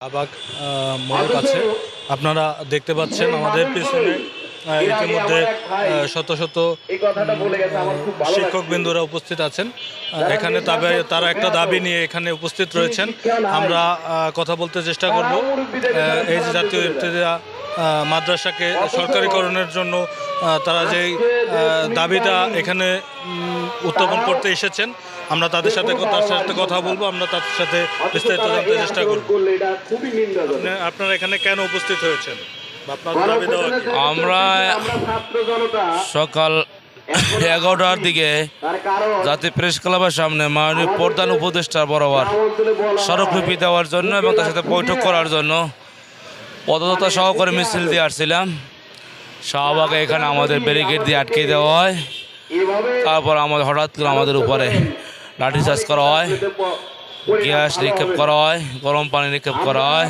শাহবাগ মোড়ের কাছে আপনারা দেখতে পাচ্ছেন আমাদের পিছনে ইতিমধ্যে শত শত শিক্ষকবৃন্দরা উপস্থিত আছেন। এখানে তারা একটা দাবি নিয়ে এখানে উপস্থিত রয়েছেন। আমরা কথা বলতে চেষ্টা করব। এই যে জাতীয় ইফতেদায়ী মাদ্রাসাকে সরকারিকরণের জন্য তারা যেই দাবিটা এখানে উত্থাপন করতে এসেছেন, আমরা তার সাথে কথা বলবো। আমরা তার সাথে বিস্তারিত জানতে চেষ্টা করব। আপনারা এখানে কেন উপস্থিত হয়েছেন? আমরা সকাল 11টার দিকে জাতীয় প্রেস ক্লাবের সামনে মাননীয় প্রধান উপদেষ্টার বরাবর স্মারকলিপি দেওয়ার জন্য এবং তার সাথে বৈঠক করার জন্য পদযাত্রা সহকারে মিছিল দিয়ে আসছিলাম। শাহবাগে এখানে আমাদের ব্যারিকেড দিয়ে আটকে দেওয়া হয়। তারপর হঠাৎ করে আমাদের উপরে লাঠিচার্জ করা হয়, গ্যাস নিক্ষেপ করা হয়, গরম পানি নিক্ষেপ করা হয়,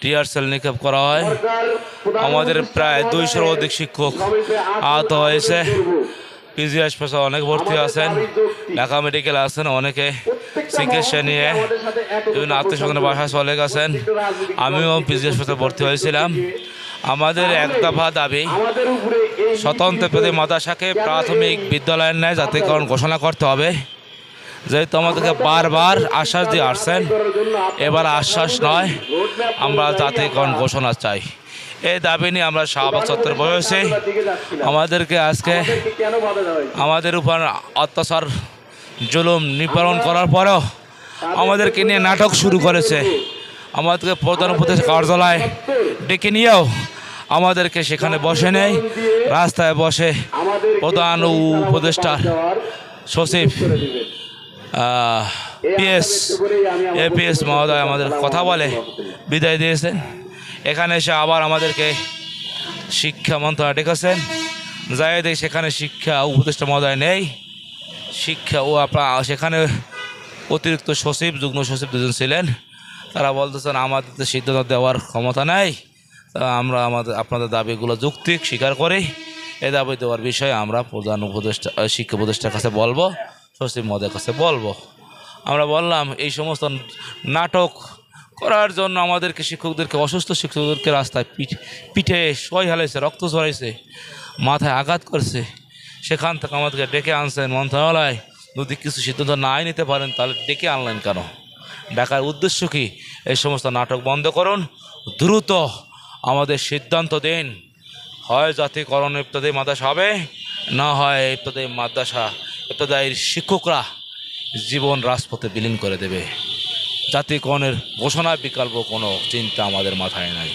টিয়ার সেল নিক্ষেপ করা হয়। আমাদের প্রায় 200-র অধিক শিক্ষক আহত হয়েছে। পিজি হাসপাতালে অনেক ভর্তি আছেন, ঢাকা মেডিকেল আছেন, অনেকে চিকিৎসা নিয়ে বিভিন্ন আত্মীয় স্বজনের বাসায় চলে গেছেন। আমিও পিজি হাসপাতালে ভর্তি হয়েছিলাম। আমাদের এক দফা দাবি, স্বতন্ত্র ইফতেদায়ী মাদ্রাসাকে প্রাথমিক বিদ্যালয়ের ন্যায় জাতীয়করণ ঘোষণা করতে হবে। যেহেতু আমাদেরকে বারবার আশ্বাস দিয়ে আসছেন, এবার আশ্বাস নয়, আমরা জাতীয়করণ ঘোষণা চাই। এই দাবি নিয়ে আমরা শাহবাগ চত্বরে বসেছি। আমাদেরকে আজকে আমাদের উপর অত্যাচার জুলুম নিবারণ করার পরেও আমাদেরকে নিয়ে নাটক শুরু করেছে। আমাদেরকে প্রধান উপদেষ্টা কার্যালয় ডেকে নিয়েও আমাদেরকে সেখানে বসে নেই, রাস্তায় বসে প্রধান উপদেষ্টার সচিব এপিএস মহোদয় আমাদের কথা বলে বিদায় দিয়েছেন। এখানে এসে আবার আমাদেরকে শিক্ষা মন্ত্রণালয় ডেকেছেন। যাই দেখি সেখানে শিক্ষা উপদেষ্টা মহোদয় নেই। সেখানে অতিরিক্ত সচিব, যুগ্ম সচিব দুজন ছিলেন। তারা বলতেছেন আমাদের তো সিদ্ধান্ত দেওয়ার ক্ষমতা নেই, আমরা আপনাদের দাবিগুলো যৌক্তিক স্বীকার করি। এই দাবি দেওয়ার বিষয়ে আমরা প্রধান উপদেষ্টা শিক্ষা উপদেষ্টার কাছে বলবো, সচিব মহোদয়ের কাছে বলবো। আমরা বললাম এই সমস্ত নাটক করার জন্য আমাদেরকে শিক্ষকদেরকে, অসুস্থ শিক্ষকদেরকে রাস্তায় পিঠে সই হালাইছে, রক্ত ঝরাইছে, মাথায় আঘাত করছে। সেখান থেকে আমাদেরকে ডেকে আনছেন মন্ত্রণালয়। যদি কিছু সিদ্ধান্ত নাই নিতে পারেন তাহলে ডেকে আনলেন কেন? ডাকার উদ্দেশ্য কি? এই সমস্ত নাটক বন্ধ করুন, দ্রুত আমাদের সিদ্ধান্ত দিন। হয় জাতীয়করণ ইফতেদায়ী মাদ্রাসা হবে, না হয় ইফতেদায়ী শিক্ষকরা জীবন রাজপথে বিলীন করে দেবে। জাতীয়করণের ঘোষণার বিকল্প কোনো চিন্তা আমাদের মাথায় নাই।